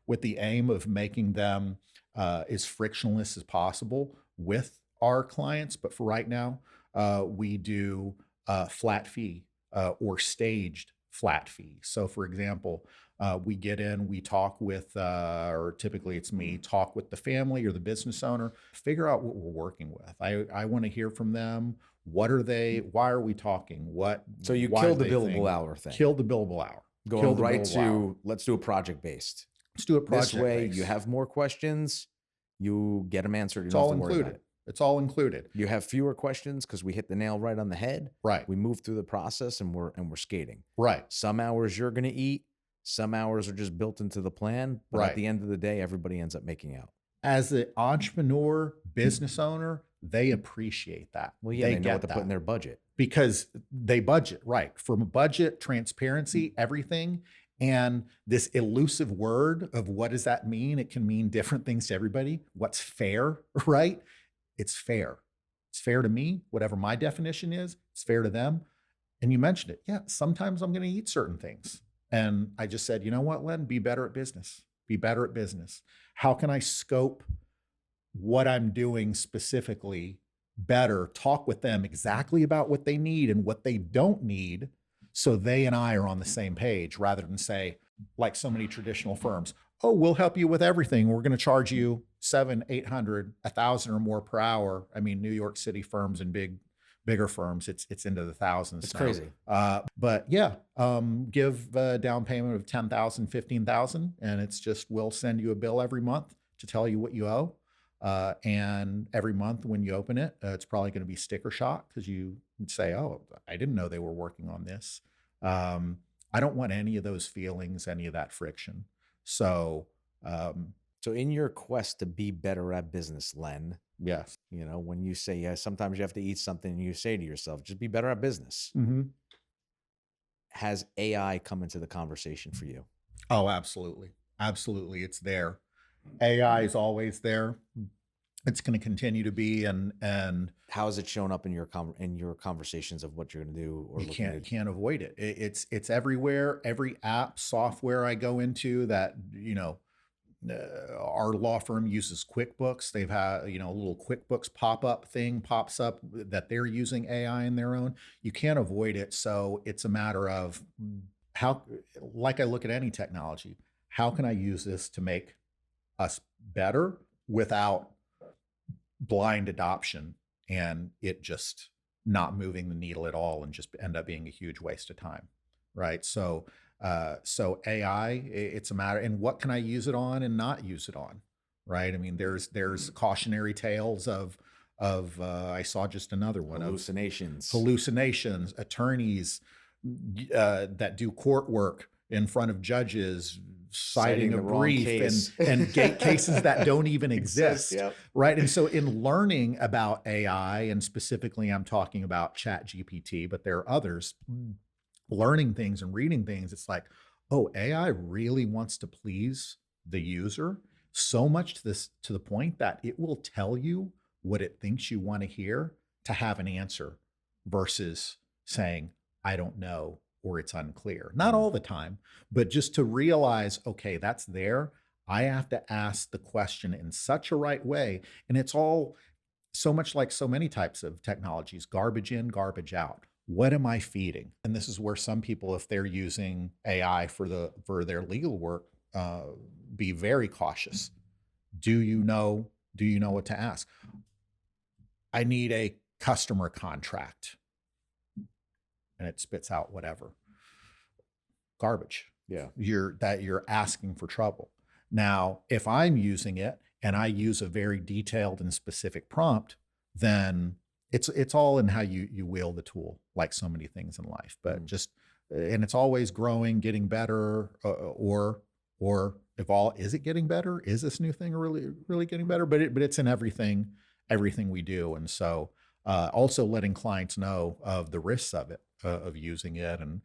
with the aim of making them as frictionless as possible with our clients. But for right now, we do flat fee or staged flat fee. So for example, we get in, we talk with, or typically it's me, talk with the family or the business owner, figure out what we're working with. I want to hear from them. What are they? Why are we talking? So you killed the billable hour thing. Killed the billable hour. Going right to, let's do a project based. Let's do a project This way, based. you have more questions, you get them answered. It's all included. It's all included. You have fewer questions because we hit the nail right on the head. Right. We move through the process and we're skating. Right. Some hours you're going to eat. Some hours are just built into the plan. But at the end of the day, everybody ends up making out. As an entrepreneur, business owner, they appreciate that. Well, yeah, they know what to put in their budget. Because they budget, right. From budget, transparency, everything. And this elusive word of what does that mean? It can mean different things to everybody. What's fair, right? It's fair. It's fair to me, whatever my definition is, it's fair to them. And you mentioned it. Yeah, sometimes I'm going to eat certain things. And I just said, you know what, Len, be better at business. Be better at business. How can I scope what I'm doing specifically better, talk with them exactly about what they need and what they don't need, so they and I are on the same page, rather than say, like so many traditional firms, oh, we'll help you with everything. We're going to charge you 700, 800, 1,000 or more per hour. I mean, New York City firms and bigger firms, it's into the thousands. It's now. crazy. But yeah, give a down payment of 10,000, 15,000, and it's just, we'll send you a bill every month to tell you what you owe. And every month when you open it, it's probably going to be sticker shock, because you say, oh, I didn't know they were working on this. I don't want any of those feelings, any of that friction. So, So in your quest to be better at business, Len, yes. you know, when you say, yeah, sometimes you have to eat something, and you say to yourself, just be better at business. Mm-hmm. Has AI come into the conversation for you? Oh, absolutely. Absolutely. It's there. AI is always there. It's going to continue to be. And How has it shown up in your conversations of what you're going to do? Or you can't avoid it. It's everywhere. Every app, software I go into that, our law firm uses QuickBooks. They've had, a little QuickBooks pop-up thing pops up that they're using AI in their own. You can't avoid it. So it's a matter of how, like I look at any technology, how can I use this to make us better without blind adoption and it just not moving the needle at all and just end up being a huge waste of time, right? So AI, it's a matter, and what can I use it on and not use it on, right? I mean, there's cautionary tales of I saw just another one, hallucinations, attorneys that do court work in front of judges, citing a brief and cases that don't even exist, Yep. right? And so in learning about AI, and specifically I'm talking about ChatGPT, but there are others, learning things and reading things, it's like, oh, AI really wants to please the user so much to the point that it will tell you what it thinks you want to hear to have an answer, versus saying, I don't know, or it's unclear. Not all the time, but just to realize, okay, that's there. I have to ask the question in such a right way. And it's all so much like so many types of technologies, garbage in, garbage out. What am I feeding? And this is where some people, if they're using AI for their legal work, be very cautious. Do you know what to ask? I need a customer contract. And it spits out whatever. Garbage. Yeah. You're asking for trouble. Now, if I'm using it and I use a very detailed and specific prompt, then it's all in how you wield the tool, like so many things in life. But and it's always growing, getting better, or is it getting better? Is this new thing really getting better? But it's in everything we do. And so also letting clients know of the risks of it, of using it and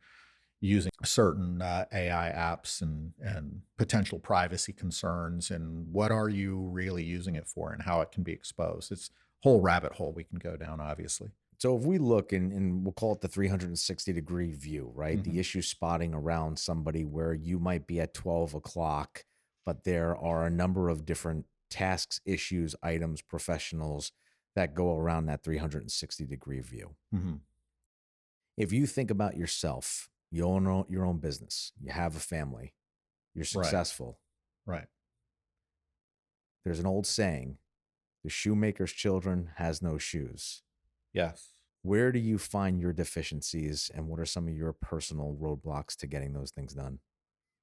using certain AI apps and potential privacy concerns, and what are you really using it for and how it can be exposed. It's a whole rabbit hole we can go down, obviously. So if we look and we'll call it the 360-degree view, right? Mm-hmm. The issue spotting around somebody where you might be at 12 o'clock, but there are a number of different tasks, issues, items, professionals that go around that 360-degree view. Mm-hmm. If you think about yourself, you own your own business, you have a family, you're successful. Right. There's an old saying, the shoemaker's children has no shoes. Yes. Where do you find your deficiencies, and what are some of your personal roadblocks to getting those things done?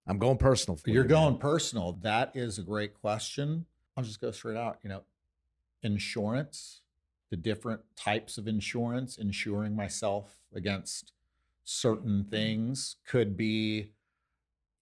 I'm going personal for you. You're going personal. That is a great question. I'll just go straight out. Insurance, the different types of insurance, insuring myself against certain things could be,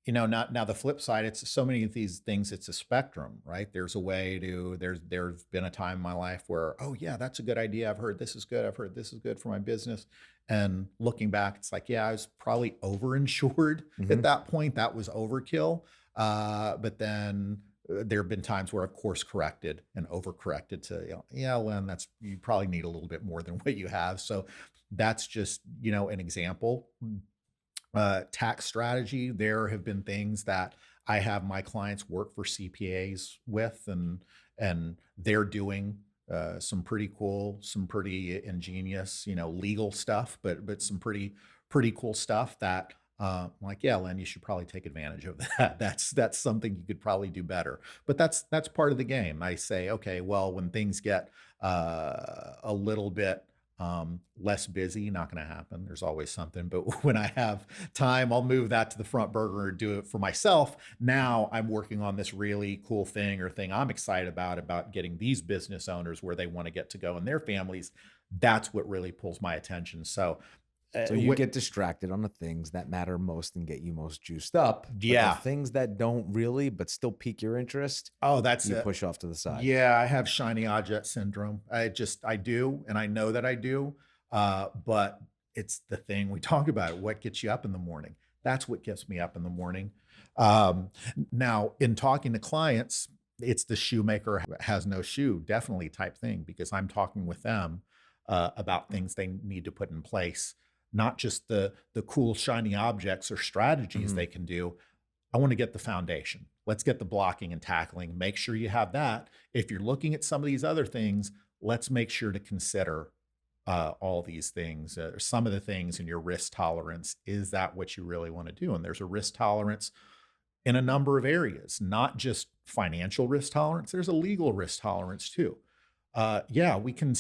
now the flip side, it's so many of these things, it's a spectrum, right? There's been a time in my life where, oh yeah, that's a good idea. I've heard this is good. I've heard this is good for my business. And looking back, it's like, yeah, I was probably overinsured at that point. That was overkill. But then there have been times where I've course corrected and overcorrected to, yeah, Len, you probably need a little bit more than what you have. So that's just, an example. Tax strategy. There have been things that I have my clients work for CPAs with, and they're doing some pretty cool, some pretty ingenious, legal stuff, but some pretty cool stuff that I'm like, yeah, Len, you should probably take advantage of that. That's something you could probably do better. But that's part of the game. I say, okay, well, when things get a little bit less busy, not going to happen. There's always something. But when I have time, I'll move that to the front burner and do it for myself. Now I'm working on this really cool thing or thing I'm excited about getting these business owners where they want to get to go and their families. That's what really pulls my attention. So you get distracted on the things that matter most and get you most juiced up. Yeah. The things that don't really, but still pique your interest. Oh, that's you it. Push off to the side. Yeah, I have shiny object syndrome. I do, and I know that I do. But it's the thing we talk about. What gets you up in the morning? That's what gets me up in the morning. Now, in talking to clients, it's the shoemaker has no shoe, definitely type thing, because I'm talking with them about things they need to put in place. Not just the cool shiny objects or strategies they can do. I want to get the foundation. Let's get the blocking and tackling. Make sure you have that. If you're looking at some of these other things, let's make sure to consider all these things. Some of the things in your risk tolerance. Is that what you really want to do? And there's a risk tolerance in a number of areas, not just financial risk tolerance. There's a legal risk tolerance too. Yeah, we can.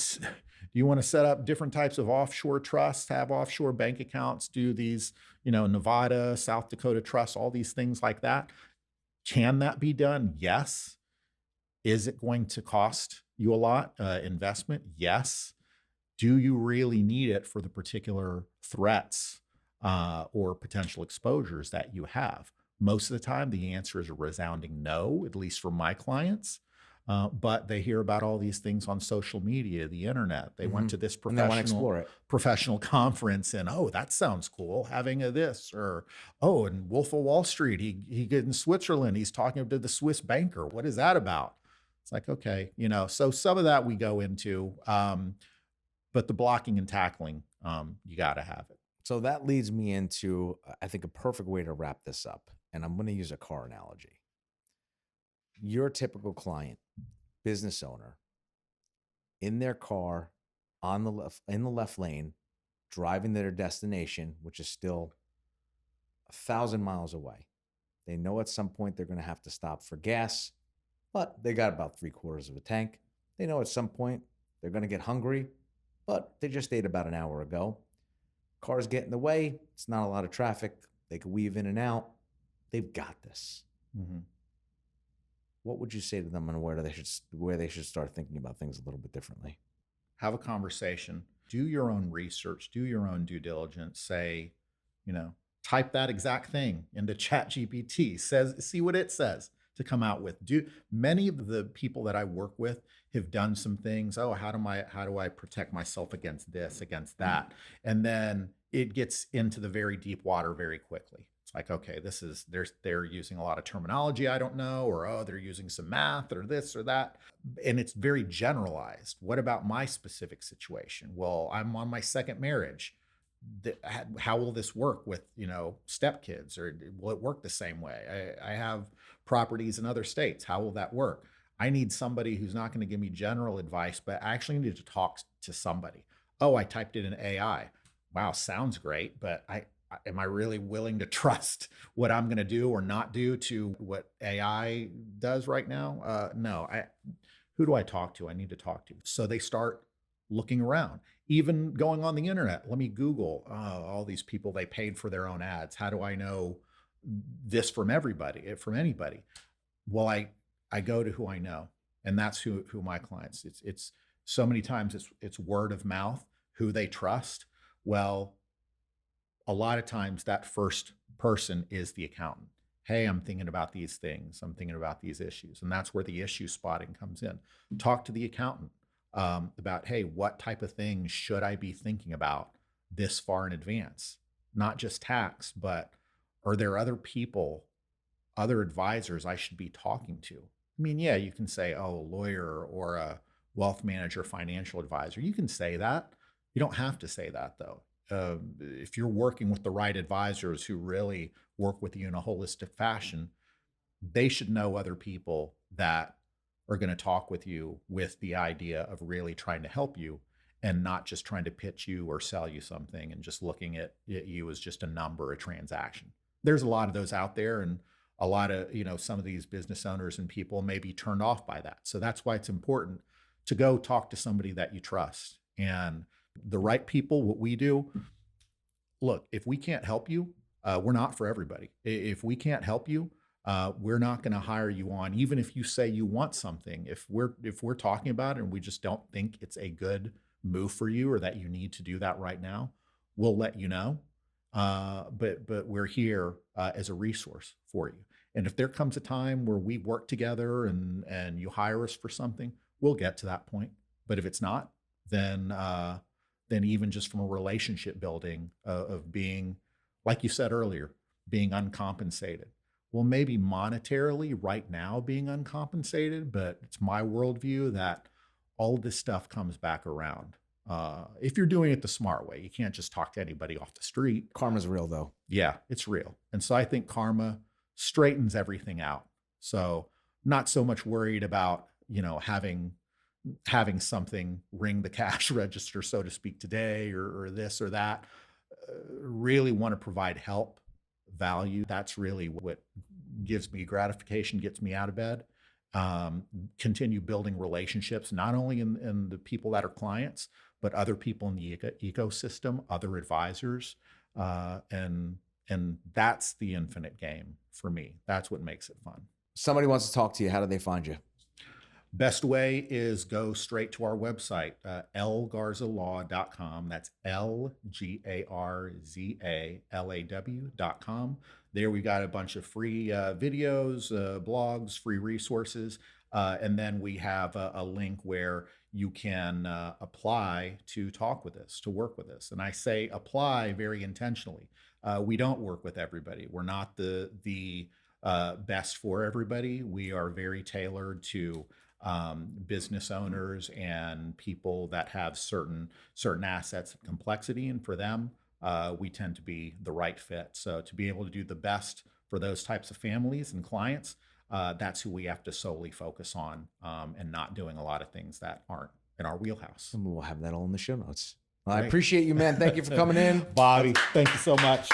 Do you want to set up different types of offshore trusts, have offshore bank accounts, do these, Nevada, South Dakota trusts, all these things like that? Can that be done? Yes. Is it going to cost you a lot? Investment? Yes. Do you really need it for the particular threats or potential exposures that you have? Most of the time, the answer is a resounding no, at least for my clients. But they hear about all these things on social media, the internet. They went to this professional conference and, oh, that sounds cool, having a this, or, oh, and Wolf of Wall Street, he get in Switzerland, he's talking to the Swiss banker. What is that about? It's like, okay, so some of that we go into, but the blocking and tackling, you got to have it. So that leads me into, I think, a perfect way to wrap this up. And I'm going to use a car analogy. Your typical client, business owner, in their car in the left lane, driving to their destination, which is still 1,000 miles away. They know at some point they're going to have to stop for gas, but they got about 3/4 of a tank. They know at some point they're going to get hungry, but they just ate about an hour ago. Cars get in the way. It's not a lot of traffic. They can weave in and out. They've got this. Mm-hmm. What would you say to them on where they should start thinking about things a little bit differently? Have a conversation. Do your own research. Do your own due diligence. Say, type that exact thing into ChatGPT. See what it says to come out with. Many of the people that I work with have done some things. Oh, how do I protect myself against this, against that? And then it gets into the very deep water very quickly. It's like, okay, they're using a lot of terminology I don't know, or, oh, they're using some math or this or that. And it's very generalized. What about my specific situation? Well, I'm on my second marriage. How will this work with, stepkids, or will it work the same way? I have properties in other states. How will that work? I need somebody who's not going to give me general advice, but I actually need to talk to somebody. Oh, I typed it in AI. Wow, sounds great, but am I really willing to trust what I'm going to do or not do to what AI does right now? No. Who do I talk to? I need to talk to. So they start looking around, even going on the internet. Let me Google all these people, they paid for their own ads. How do I know this from anybody? Well, I go to who I know, and that's who my clients. It's so many times it's word of mouth, who they trust. Well, a lot of times that first person is the accountant. Hey, I'm thinking about these things. I'm thinking about these issues. And that's where the issue spotting comes in. Talk to the accountant about, hey, what type of things should I be thinking about this far in advance? Not just tax, but are there other people, other advisors I should be talking to? I mean, yeah, you can say, oh, a lawyer or a wealth manager, financial advisor. You can say that. You don't have to say that, though. If you're working with the right advisors who really work with you in a holistic fashion, they should know other people that are going to talk with you with the idea of really trying to help you and not just trying to pitch you or sell you something and just looking at you as just a number, a transaction. There's a lot of those out there, and a lot of, some of these business owners and people may be turned off by that. So that's why it's important to go talk to somebody that you trust. And the right people, what we do, look, if we can't help you, we're not for everybody. If we can't help you, we're not going to hire you on, even if you say you want something. If we're talking about it and we just don't think it's a good move for you or that you need to do that right now, we'll let you know. But we're here as a resource for you. And if there comes a time where we work together and you hire us for something, we'll get to that point. But if it's not, then even just from a relationship building of being, like you said earlier, being uncompensated. Well, maybe monetarily right now being uncompensated, but it's my worldview that all of this stuff comes back around. If you're doing it the smart way, you can't just talk to anybody off the street. Karma's real though. Yeah, it's real. And so I think karma straightens everything out. So not so much worried about, having something ring the cash register, so to speak, today or this or that. Really want to provide help, value. That's really what gives me gratification, gets me out of bed. Continue building relationships, not only in the people that are clients, but other people in the ecosystem, other advisors. And that's the infinite game for me. That's what makes it fun. Somebody wants to talk to you. How do they find you? Best way is go straight to our website, lgarzalaw.com. That's LGARZALAW.com. There we've got a bunch of free videos, blogs, free resources. And then we have a link where you can apply to talk with us, to work with us. And I say apply very intentionally. We don't work with everybody. We're not the best for everybody. We are very tailored to business owners and people that have certain assets of complexity. And for them, we tend to be the right fit. So to be able to do the best for those types of families and clients, that's who we have to solely focus on, and not doing a lot of things that aren't in our wheelhouse. And we'll have that all in the show notes. Great. I appreciate you, man. Thank you for coming in. Bobby, thank you so much.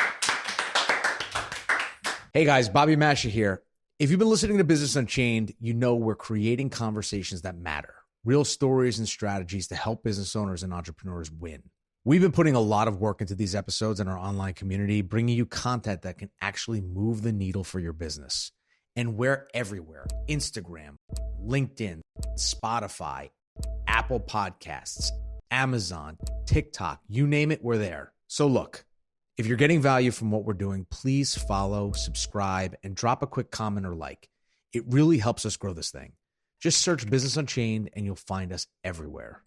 Hey guys, Bobby Mascia here. If you've been listening to Business Unchained, you know we're creating conversations that matter, real stories and strategies to help business owners and entrepreneurs win. We've been putting a lot of work into these episodes in our online community, bringing you content that can actually move the needle for your business. And we're everywhere: Instagram, LinkedIn, Spotify, Apple Podcasts, Amazon, TikTok, you name it, we're there. So look, if you're getting value from what we're doing, please follow, subscribe, and drop a quick comment or like. It really helps us grow this thing. Just search Business Unchained and you'll find us everywhere.